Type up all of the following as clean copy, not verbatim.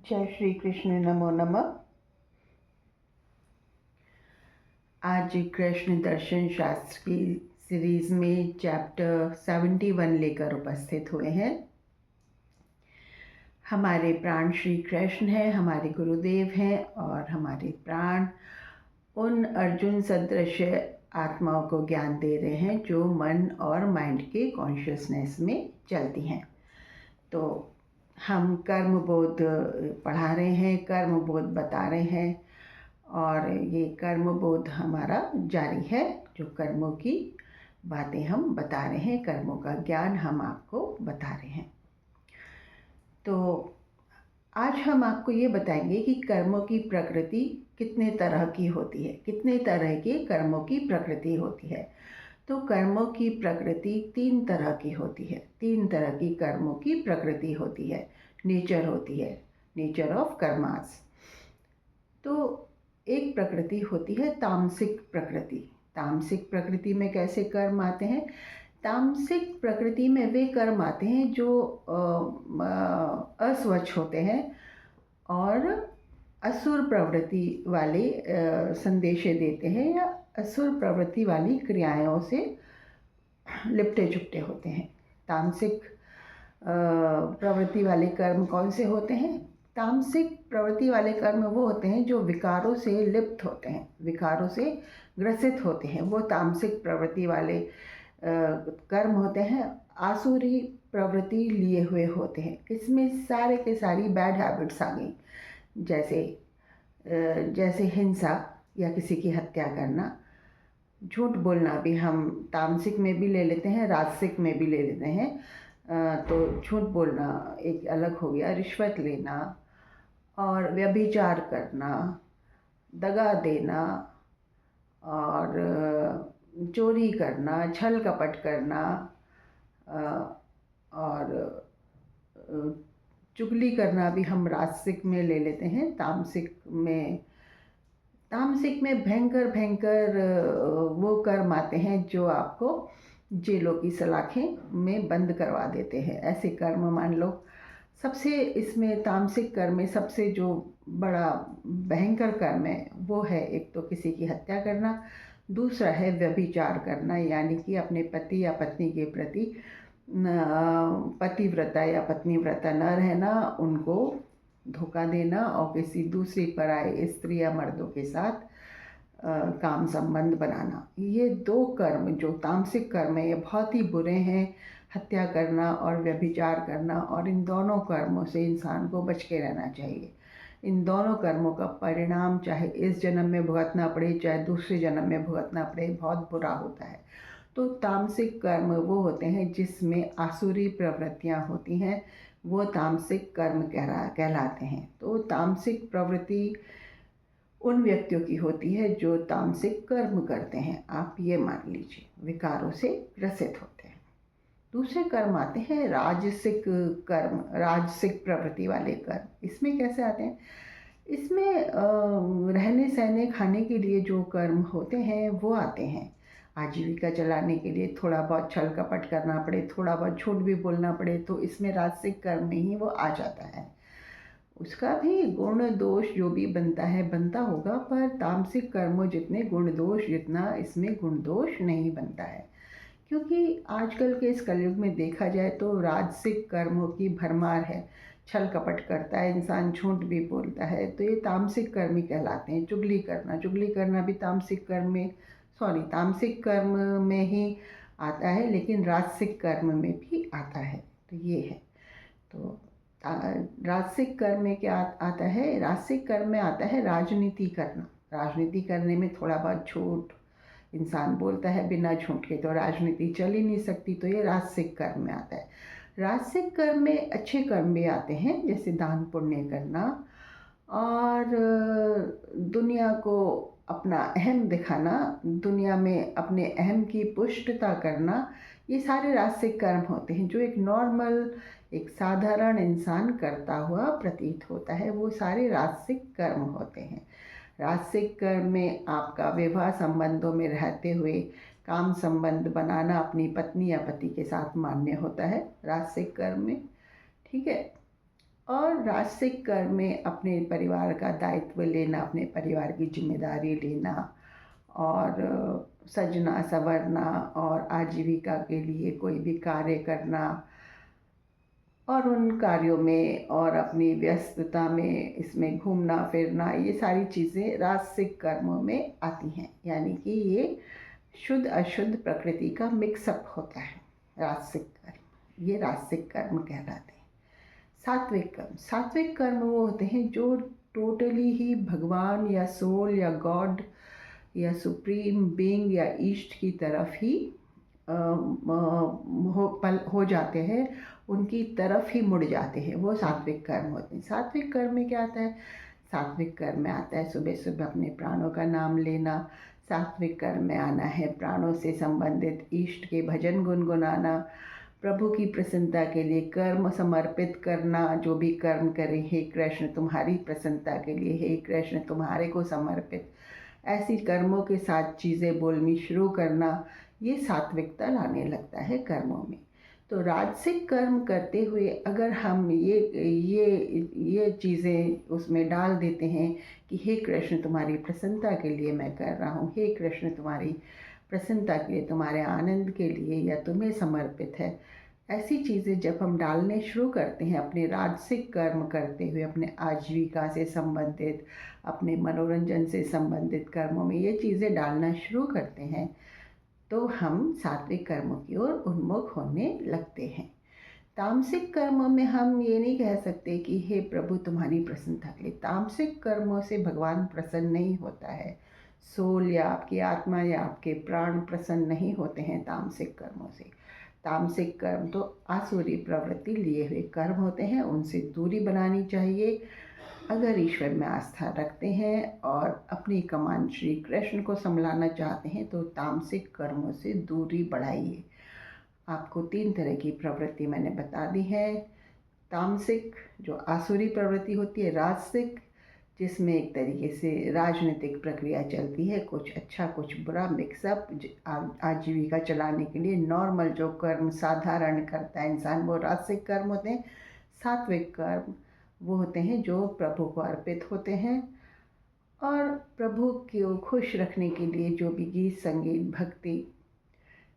जय श्री कृष्ण। नमो नमः। आज कृष्ण दर्शन शास्त्र की सीरीज में चैप्टर 71 लेकर उपस्थित हुए हैं। हमारे प्राण श्री कृष्ण हैं, हमारे गुरुदेव हैं और हमारे प्राण उन अर्जुन सदृश आत्माओं को ज्ञान दे रहे हैं जो मन और माइंड के कॉन्शियसनेस में चलती हैं। तो हम कर्म बोध पढ़ा रहे हैं, कर्म बोध बता रहे हैं और ये कर्म बोध हमारा जारी है। जो कर्मों की बातें हम बता रहे हैं, कर्मों का ज्ञान हम आपको बता रहे हैं। तो आज हम आपको ये बताएंगे कि कर्मों की प्रकृति कितने तरह की होती है, कितने तरह के कर्मों की प्रकृति होती है। तो कर्मों की प्रकृति 3 तरह की होती है। 3 तरह की कर्मों की प्रकृति होती है, नेचर होती है, नेचर ऑफ कर्मास। तो एक प्रकृति होती है तामसिक प्रकृति। तामसिक प्रकृति में कैसे कर्म आते हैं? तामसिक प्रकृति में वे कर्म आते हैं जो अस्वच्छ होते हैं और असुर प्रवृत्ति वाले संदेश देते हैं या असुर प्रवृत्ति वाली क्रियाओं से लिपटे चुपटे होते हैं। तामसिक प्रवृत्ति वाले कर्म कौन से होते हैं? तामसिक प्रवृत्ति वाले कर्म वो होते हैं जो विकारों से लिप्त होते हैं, विकारों से ग्रसित होते हैं, वो तामसिक प्रवृत्ति वाले कर्म होते हैं। आसुरी प्रवृत्ति लिए हुए होते हैं। इसमें सारे के सारी बैड हैबिट्स आ गई, जैसे हिंसा या किसी की हत्या करना, झूठ बोलना भी हम तामसिक में भी ले लेते हैं, राजसिक में भी ले लेते हैं। तो झूठ बोलना एक अलग हो गया, रिश्वत लेना और व्यभिचार करना, दगा देना और चोरी करना, छल कपट करना और चुगली करना भी हम राजसिक में ले लेते हैं। तामसिक में भयंकर भयंकर वो कर्म आते हैं जो आपको जेलों की सलाखें में बंद करवा देते हैं। ऐसे कर्म मान लो। सबसे इसमें तामसिक कर्म में सबसे जो बड़ा भयंकर कर्म है वो है, एक तो किसी की हत्या करना, दूसरा है व्यभिचार करना, यानी कि अपने पति या पत्नी के प्रति पतिव्रता या पत्नीव्रता न रहना, उनको धोखा देना और किसी दूसरी पराये स्त्री या मर्दों के साथ काम संबंध बनाना। ये 2 कर्म जो तामसिक कर्म है ये बहुत ही बुरे हैं। हत्या करना और व्यभिचार करना, और इन दोनों कर्मों से इंसान को बच के रहना चाहिए। इन दोनों कर्मों का परिणाम चाहे इस जन्म में भुगतना पड़े चाहे दूसरे जन्म में भुगतना पड़े, बहुत बुरा होता है। तो तामसिक कर्म वो होते हैं जिसमें आसुरी प्रवृत्तियाँ होती हैं, वो तामसिक कर्म कहलाते हैं। तो तामसिक प्रवृत्ति उन व्यक्तियों की होती है जो तामसिक कर्म करते हैं, आप ये मान लीजिए, विकारों से ग्रसित होते हैं। दूसरे कर्म आते हैं राजसिक कर्म, राजसिक प्रवृत्ति वाले कर्म। इसमें कैसे आते हैं? इसमें रहने सहने खाने के लिए जो कर्म होते हैं वो आते हैं। आजीविका चलाने के लिए थोड़ा बहुत छल कपट करना पड़े, थोड़ा बहुत झूठ भी बोलना पड़े, तो इसमें राजसिक कर्म में ही वो आ जाता है। उसका भी गुण दोष जो भी बनता होगा, पर तामसिक कर्मों जितने गुण दोष जितना इसमें गुण दोष नहीं बनता है। क्योंकि आजकल के इस कलयुग में देखा जाए तो राजसिक कर्मों की भरमार है। छल कपट करता है इंसान, झूठ भी बोलता है, तो ये तामसिक कर्म ही कहलाते हैं। चुगली करना भी तामसिक कर्म में ही आता है, लेकिन राजसिक कर्म में भी आता है। तो ये है। तो राजसिक कर्म में क्या आता है? राजसिक कर्म में आता है राजनीति करना। राजनीति करने में थोड़ा बहुत झूठ इंसान बोलता है, बिना झूठ के तो राजनीति चल ही नहीं सकती, तो ये राजसिक कर्म में आता है। राजसिक कर्म में अच्छे कर्म भी आते हैं, जैसे दान पुण्य करना और दुनिया को अपना अहम दिखाना, दुनिया में अपने अहम की पुष्टता करना। ये सारे राजसिक कर्म होते हैं जो एक नॉर्मल, एक साधारण इंसान करता हुआ प्रतीत होता है, वो सारे राजसिक कर्म होते हैं। राजसिक कर्म में आपका विवाह संबंधों में रहते हुए काम संबंध बनाना अपनी पत्नी या पति के साथ मान्य होता है, राजसिक कर्म में। ठीक है। और राजसिक कर्म में अपने परिवार का दायित्व लेना, अपने परिवार की जिम्मेदारी लेना और सजना संवरना और आजीविका के लिए कोई भी कार्य करना और उन कार्यों में और अपनी व्यस्तता में इसमें घूमना फिरना, ये सारी चीज़ें राजसिक कर्मों में आती हैं। यानी कि ये शुद्ध अशुद्ध प्रकृति का मिक्सअप होता है राजसिक कर्म, ये राजसिक कर्म कहलाते हैं। सात्विक कर्म वो होते हैं जो टोटली ही भगवान या सोल या गॉड या सुप्रीम बीइंग या ईस्ट की तरफ ही हो जाते हैं, उनकी तरफ ही मुड़ जाते हैं, वो सात्विक कर्म होते हैं। सात्विक कर्म में क्या आता है? सात्विक कर्म में आता है सुबह सुबह अपने प्राणों का नाम लेना। सात्विक कर्म में आना है प्राणों से संबंधित इष्ट के भजन गुनगुनाना, प्रभु की प्रसन्नता के लिए कर्म समर्पित करना। जो भी कर्म करें, हे कृष्ण तुम्हारी प्रसन्नता के लिए, हे कृष्ण तुम्हारे को समर्पित, ऐसी कर्मों के साथ चीज़ें बोलनी शुरू करना, ये सात्विकता लाने लगता है कर्मों में। तो राजसिक कर्म करते हुए अगर हम ये चीज़ें उसमें डाल देते हैं कि हे कृष्ण तुम्हारी प्रसन्नता के लिए मैं कर रहा हूँ, हे कृष्ण तुम्हारी प्रसन्नता के लिए, तुम्हारे आनंद के लिए या तुम्हें समर्पित है, ऐसी चीज़ें जब हम डालने शुरू करते हैं अपने राजसिक कर्म करते हुए, अपने आजीविका से संबंधित, अपने मनोरंजन से संबंधित कर्मों में ये चीज़ें डालना शुरू करते हैं, तो हम सात्विक कर्मों की ओर उन्मुख होने लगते हैं। तामसिक कर्मों में हम ये नहीं कह सकते कि हे प्रभु तुम्हारी प्रसन्नता के लिए। तामसिक कर्मों से भगवान प्रसन्न नहीं होता है। सोल या आपकी आत्मा या आपके प्राण प्रसन्न नहीं होते हैं तामसिक कर्मों से। तामसिक कर्म तो आसुरी प्रवृत्ति लिए हुए कर्म होते हैं, उनसे दूरी बनानी चाहिए। अगर ईश्वर में आस्था रखते हैं और अपनी कमान श्री कृष्ण को संभालना चाहते हैं तो तामसिक कर्मों से दूरी बढ़ाइए। आपको 3 तरह की प्रवृत्ति मैंने बता दी है। तामसिक जो आसुरी प्रवृत्ति होती है, राजसिक जिसमें एक तरीके से राजनीतिक प्रक्रिया चलती है, कुछ अच्छा कुछ बुरा मिक्सअप, आजीविका चलाने के लिए नॉर्मल जो कर्म साधारण करता है इंसान, वो राजसिक कर्म होते हैं। सात्विक कर्म वो होते हैं जो प्रभु को अर्पित होते हैं और प्रभु को खुश रखने के लिए जो भी गीत संगीत भक्ति,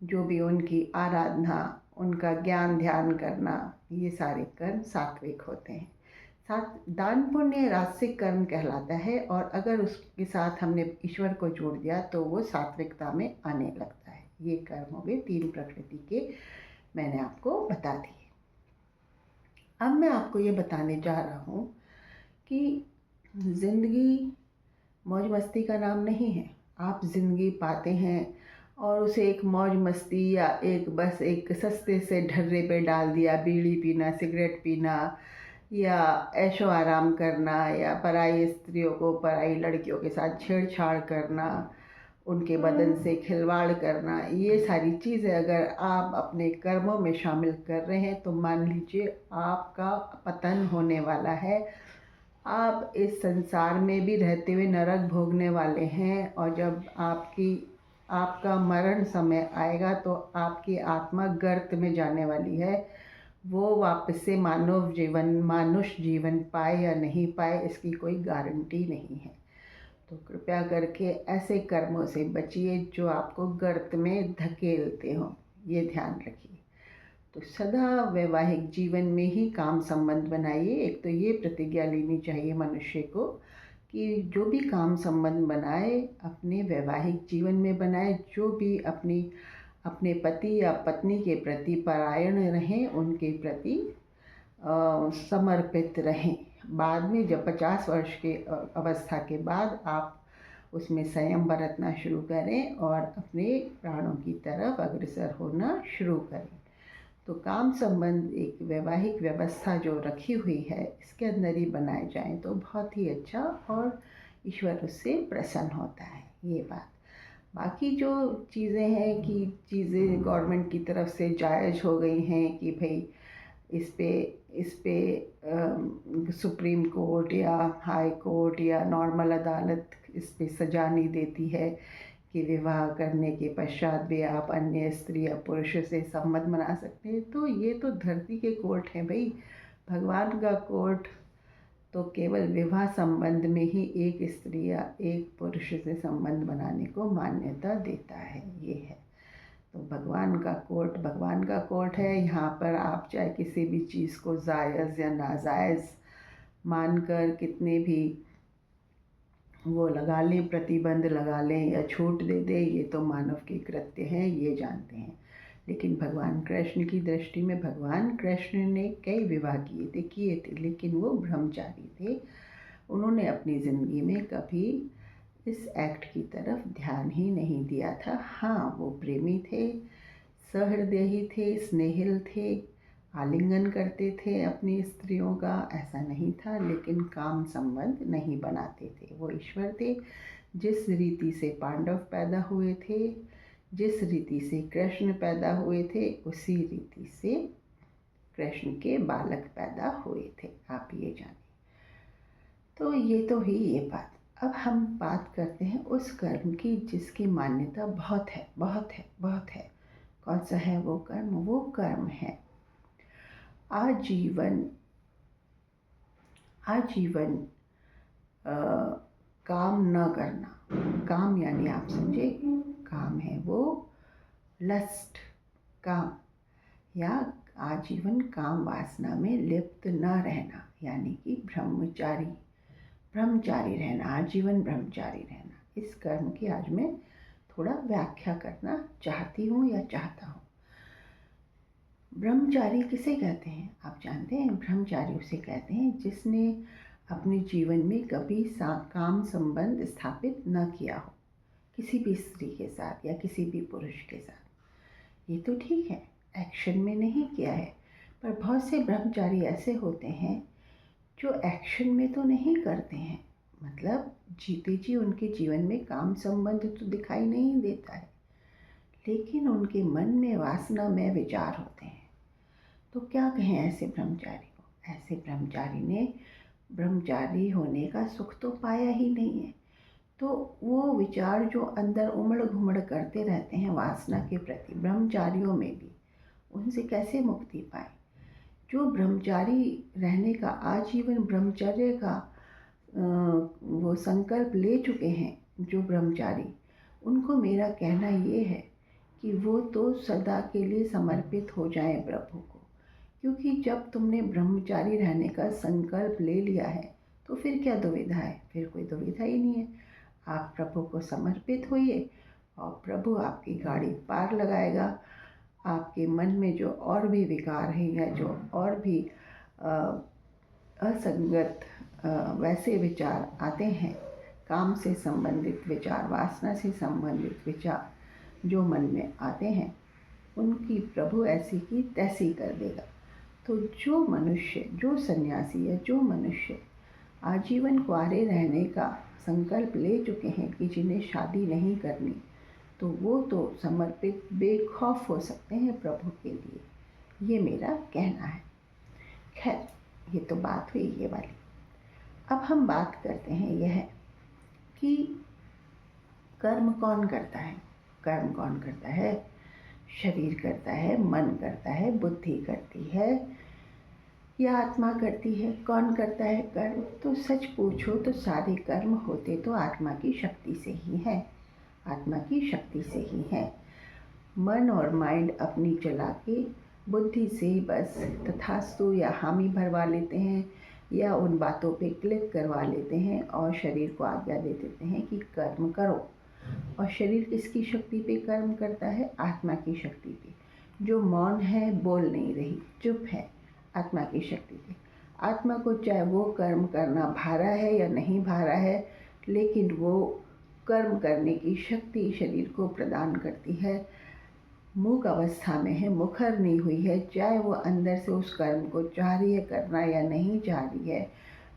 जो भी उनकी आराधना, उनका ज्ञान ध्यान करना, ये सारे कर्म सात्विक होते हैं। दान पुण्य राजसिक कर्म कहलाता है और अगर उसके साथ हमने ईश्वर को जोड़ दिया तो वो सात्विकता में आने लगता है। ये कर्म हो गए 3 प्रकृति के, मैंने आपको बता दिए। अब मैं आपको ये बताने जा रहा हूँ कि ज़िंदगी मौज मस्ती का नाम नहीं है। आप ज़िंदगी पाते हैं और उसे एक मौज मस्ती या बस एक सस्ते से ढर्रे पे डाल दिया, बीड़ी पीना, सिगरेट पीना या ऐशो आराम करना या पराई स्त्रियों को, पराई लड़कियों के साथ छेड़छाड़ करना, उनके बदन से खिलवाड़ करना, ये सारी चीज़ें अगर आप अपने कर्मों में शामिल कर रहे हैं तो मान लीजिए आपका पतन होने वाला है। आप इस संसार में भी रहते हुए नरक भोगने वाले हैं और जब आपका मरण समय आएगा तो आपकी आत्मा गर्त में जाने वाली है। वो वापस से मानुष जीवन पाए या नहीं पाए, इसकी कोई गारंटी नहीं है। तो कृपया करके ऐसे कर्मों से बचिए जो आपको गर्त में धकेलते हों, ये ध्यान रखिए। तो सदा वैवाहिक जीवन में ही काम संबंध बनाइए। एक तो ये प्रतिज्ञा लेनी चाहिए मनुष्य को कि जो भी काम संबंध बनाए अपने वैवाहिक जीवन में बनाए, जो भी अपने पति या पत्नी के प्रति परायण रहें, उनके प्रति समर्पित रहें। बाद में जब 50 वर्ष के अवस्था के बाद आप उसमें संयम बरतना शुरू करें और अपने प्राणों की तरफ अग्रसर होना शुरू करें। तो काम संबंध एक वैवाहिक व्यवस्था जो रखी हुई है, इसके अंदर ही बनाए जाएं तो बहुत ही अच्छा और ईश्वर उससे प्रसन्न होता है। ये बात। बाकी जो चीज़ें हैं कि चीज़ें गवर्नमेंट की तरफ से जायज़ हो गई हैं कि भाई इस पे सुप्रीम कोर्ट या हाई कोर्ट या नॉर्मल अदालत इस पे सज़ा नहीं देती है कि विवाह करने के पश्चात भी आप अन्य स्त्री या पुरुष से संबंध बना सकते हैं, तो ये तो धरती के कोर्ट हैं भाई। भगवान का कोर्ट तो केवल विवाह संबंध में ही एक स्त्री या एक पुरुष से संबंध बनाने को मान्यता देता है, ये है। तो भगवान का कोर्ट है। यहाँ पर आप चाहे किसी भी चीज़ को जायज़ या नाजायज़ मानकर कितने भी वो लगा लें, प्रतिबंध लगा लें या छूट दे दें, ये तो मानव के कृत्य हैं, ये जानते हैं। लेकिन भगवान कृष्ण की दृष्टि में भगवान कृष्ण ने कई विवाह किए थे, लेकिन वो ब्रह्मचारी थे। उन्होंने अपनी ज़िंदगी में कभी इस एक्ट की तरफ ध्यान ही नहीं दिया था। हाँ, वो प्रेमी थे, सहृदयी थे, स्नेहिल थे, आलिंगन करते थे अपनी स्त्रियों का, ऐसा नहीं था, लेकिन काम संबंध नहीं बनाते थे। वो ईश्वर थे। जिस रीति से पांडव पैदा हुए थे, जिस रीति से कृष्ण पैदा हुए थे, उसी रीति से कृष्ण के बालक पैदा हुए थे, आप ये जाने। तो ये तो ही ये बात। अब हम बात करते हैं उस कर्म की जिसकी मान्यता बहुत है, बहुत है, बहुत है। कौन सा है वो कर्म? वो कर्म है आजीवन काम न करना। काम यानी आप समझे, काम है वो लस्ट, काम, या आजीवन काम वासना में लिप्त न रहना, यानी कि ब्रह्मचारी रहना, आजीवन ब्रह्मचारी रहना। इस कर्म की आज मैं थोड़ा व्याख्या करना चाहती हूँ या चाहता हूँ। ब्रह्मचारी किसे कहते हैं? आप जानते हैं? ब्रह्मचारी उसे कहते हैं जिसने अपने जीवन में कभी काम संबंध स्थापित न किया हो, किसी भी स्त्री के साथ या किसी भी पुरुष के साथ। ये तो ठीक है, एक्शन में नहीं किया है, पर बहुत से ब्रह्मचारी ऐसे होते हैं जो एक्शन में तो नहीं करते हैं, मतलब जीते जी उनके जीवन में काम संबंध तो दिखाई नहीं देता है, लेकिन उनके मन में वासना में विचार होते हैं। तो क्या कहें ऐसे ब्रह्मचारी को? ऐसे ब्रह्मचारी ने ब्रह्मचारी होने का सुख तो पाया ही नहीं है। तो वो विचार जो अंदर उमड़ घुमड़ करते रहते हैं वासना के प्रति, ब्रह्मचारियों में भी, उनसे कैसे मुक्ति पाए? जो ब्रह्मचारी रहने का, आजीवन ब्रह्मचर्य का वो संकल्प ले चुके हैं जो ब्रह्मचारी, उनको मेरा कहना ये है कि वो तो सदा के लिए समर्पित हो जाएं प्रभु को। क्योंकि जब तुमने ब्रह्मचारी रहने का संकल्प ले लिया है तो फिर क्या दुविधा है? फिर कोई दुविधा ही नहीं है। आप प्रभु को समर्पित होइए और प्रभु आपकी गाड़ी पार लगाएगा। आपके मन में जो और भी विकार हैं या जो और भी असंगत वैसे विचार आते हैं, काम से संबंधित विचार, वासना से संबंधित विचार जो मन में आते हैं, उनकी प्रभु ऐसी की तैसी कर देगा। तो जो मनुष्य, जो सन्यासी या जो मनुष्य आजीवन कुंवारे रहने का संकल्प ले चुके हैं कि जिन्हें शादी नहीं करनी, तो वो तो समर्पित बेखौफ हो सकते हैं प्रभु के लिए, ये मेरा कहना है। खैर, ये तो बात हुई ये वाली। अब हम बात करते हैं यह कि कर्म कौन करता है? कर्म कौन करता है? शरीर करता है, मन करता है, बुद्धि करती है या आत्मा करती है? कौन करता है कर्म? तो सच पूछो तो सारे कर्म होते तो आत्मा की शक्ति से ही है, आत्मा की शक्ति से ही है। मन और माइंड अपनी चला के बुद्धि से बस तथास्तु या हामी भरवा लेते हैं या उन बातों पे क्लिक करवा लेते हैं और शरीर को आज्ञा दे देते हैं कि कर्म करो। और शरीर किसकी शक्ति पे कर्म करता है? आत्मा की शक्ति पे। जो मौन है, बोल नहीं रही, चुप है, आत्मा की शक्ति पे। आत्मा को चाहे वो कर्म करना भारा है या नहीं भारा है, लेकिन वो कर्म करने की शक्ति शरीर को प्रदान करती है। मूक अवस्था में है, मुखर नहीं हुई है, चाहे वो अंदर से उस कर्म को चाह रही है करना या नहीं चाह रही है,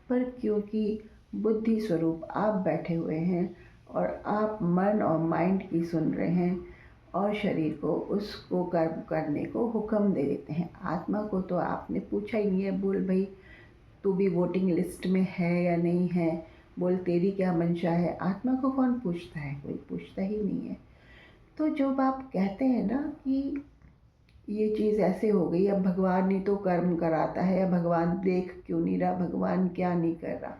पर क्योंकि बुद्धि स्वरूप आप बैठे हुए हैं और आप मन और माइंड की सुन रहे हैं और शरीर को उसको कर्म करने को हुक्म दे देते हैं। आत्मा को तो आपने पूछा ही नहीं है, बोल भाई तू भी वोटिंग लिस्ट में है या नहीं है, बोल तेरी क्या मंशा है। आत्मा को कौन पूछता है? कोई पूछता ही नहीं है। तो जब आप कहते हैं ना कि ये चीज़ ऐसे हो गई, अब भगवान ही तो कर्म कराता है, अब भगवान देख क्यों नहीं रहा, भगवान क्या नहीं कर रहा।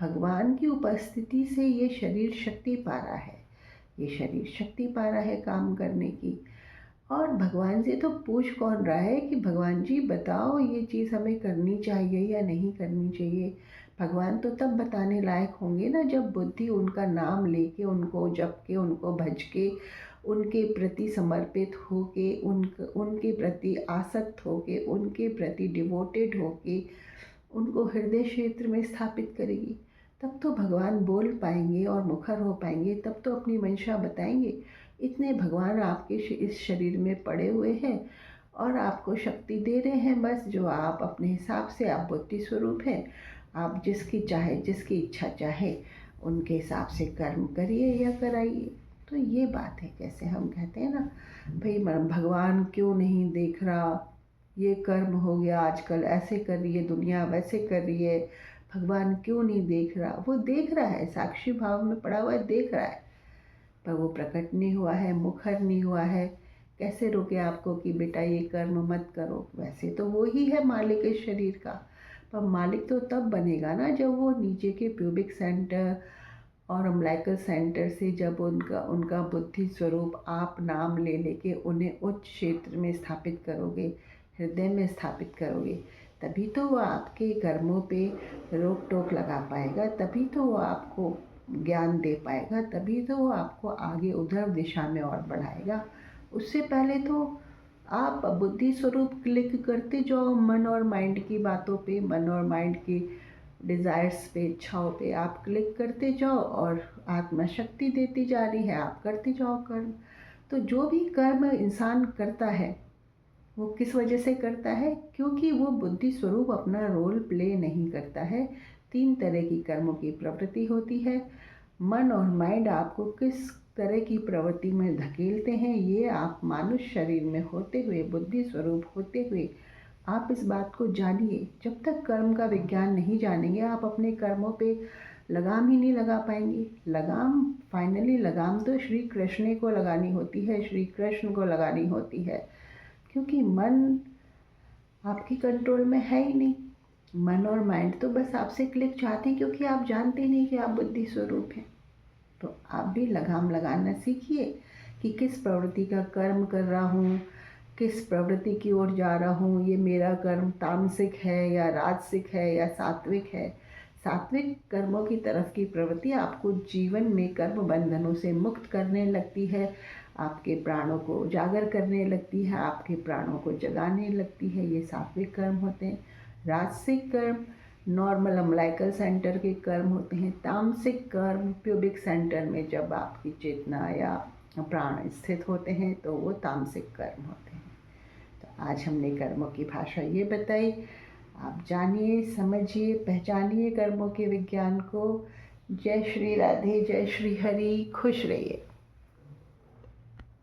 भगवान की उपस्थिति से ये शरीर शक्ति पा रहा है, ये शरीर शक्ति पा रहा है काम करने की। और भगवान से तो पूछ कौन रहा है कि भगवान जी बताओ ये चीज़ हमें करनी चाहिए या नहीं करनी चाहिए। भगवान तो तब बताने लायक होंगे ना जब बुद्धि उनका नाम लेके, उनको जप के, उनको भज के, उनके प्रति समर्पित होके, उनके प्रति आसक्त होके, उनके प्रति डिवोटेड होके उनको हृदय क्षेत्र में स्थापित करेगी। तब तो भगवान बोल पाएंगे और मुखर हो पाएंगे, तब तो अपनी मंशा बताएंगे। इतने भगवान आपके इस शरीर में पड़े हुए हैं और आपको शक्ति दे रहे हैं, बस जो आप अपने हिसाब से, आप बुद्धि स्वरूप हैं, आप जिसकी चाहे, जिसकी इच्छा चाहे उनके हिसाब से कर्म करिए या कराइए। तो ये बात है, कैसे हम कहते हैं ना भाई भगवान क्यों नहीं देख रहा, ये कर्म हो गया, आजकल ऐसे कर रही है दुनिया, वैसे कर रही है, भगवान क्यों नहीं देख रहा। वो देख रहा है, साक्षी भाव में पड़ा हुआ है, देख रहा है, पर वो प्रकट नहीं हुआ है, मुखर नहीं हुआ है। कैसे रोके आपको कि बेटा ये कर्म मत करो। वैसे तो वो ही है मालिक इस शरीर का, पर मालिक तो तब बनेगा ना जब वो नीचे के प्यूबिक सेंटर और अम्बिलिकल सेंटर से जब उनका बुद्धि स्वरूप आप नाम ले लेके उन्हें उच्च क्षेत्र में स्थापित करोगे, हृदय में स्थापित करोगे, तभी तो वो आपके कर्मों पे रोक टोक लगा पाएगा, तभी तो वो आपको ज्ञान दे पाएगा, तभी तो वो आपको आगे उधर दिशा में और बढ़ाएगा। उससे पहले तो आप बुद्धि स्वरूप क्लिक करते जाओ मन और माइंड की बातों पे, मन और माइंड की डिज़ायर्स पे, इच्छाओं पे आप क्लिक करते जाओ और आत्मा शक्ति देती जा रही है, आप करते जाओ कर्म। तो जो भी कर्म इंसान करता है वो किस वजह से करता है, क्योंकि वो बुद्धि स्वरूप अपना रोल प्ले नहीं करता है। 3 तरह की कर्मों की प्रवृत्ति होती है। मन और माइंड आपको किस तरह की प्रवृत्ति में धकेलते हैं, ये आप मानुष शरीर में होते हुए, बुद्धि स्वरूप होते हुए आप इस बात को जानिए। जब तक कर्म का विज्ञान नहीं जानेंगे आप अपने कर्मों पे लगाम ही नहीं लगा पाएंगे। लगाम, फाइनली लगाम तो श्री कृष्ण को लगानी होती है, श्री कृष्ण को लगानी होती है, क्योंकि मन आपकी कंट्रोल में है ही नहीं। मन और माइंड तो बस आपसे क्लिक चाहते हैं, क्योंकि आप जानते नहीं कि आप बुद्धि स्वरूप हैं। तो आप भी लगाम लगाना सीखिए कि किस प्रवृत्ति का कर्म कर रहा हूँ, किस प्रवृत्ति की ओर जा रहा हूँ, ये मेरा कर्म तामसिक है या राजसिक है या सात्विक है। सात्विक कर्मों की तरफ की प्रवृत्ति आपको जीवन में कर्म बंधनों से मुक्त करने लगती है, आपके प्राणों को उजागर करने लगती है, आपके प्राणों को जगाने लगती है। ये सात्विक कर्म होते हैं। राजसिक कर्म नॉर्मल अम्बिलिकल सेंटर के कर्म होते हैं। तामसिक कर्म प्यूबिक सेंटर में जब आपकी चेतना या प्राण स्थित होते हैं तो वो तामसिक कर्म होते हैं। तो आज हमने कर्मों की भाषा ये बताई। आप जानिए, समझिए, पहचानिए कर्मों के विज्ञान को। जय श्री राधे, जय श्री हरि। खुश रहिए।